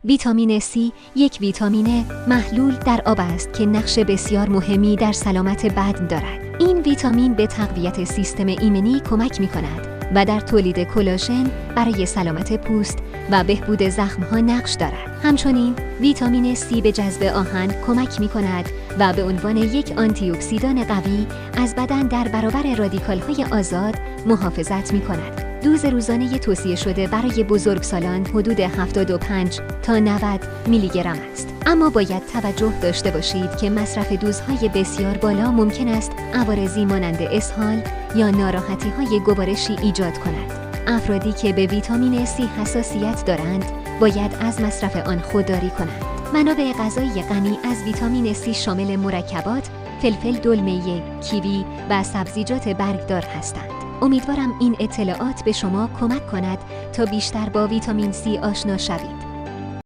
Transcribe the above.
ویتامین C یک ویتامین محلول در آب است که نقش بسیار مهمی در سلامت بدن دارد. این ویتامین به تقویت سیستم ایمنی کمک می‌کند و در تولید کلاژن برای سلامت پوست و بهبود زخم‌ها نقش دارد. همچنین ویتامین C به جذب آهن کمک می‌کند و به عنوان یک آنتی اکسیدان قوی از بدن در برابر رادیکال‌های آزاد محافظت می‌کند. دوز روزانه توصیه شده برای بزرگسالان حدود 75 تا 90 میلی گرم است. اما باید توجه داشته باشید که مصرف دوزهای بسیار بالا ممکن است عوارضی مانند اسهال یا ناراحتی‌های گوارشی ایجاد کند. افرادی که به ویتامین C حساسیت دارند باید از مصرف آن خودداری کنند. منابع غذایی غنی از ویتامین C شامل مرکبات، فلفل دلمه، کیوی و سبزیجات برگدار هستند. امیدوارم این اطلاعات به شما کمک کند تا بیشتر با ویتامین C آشنا شوید.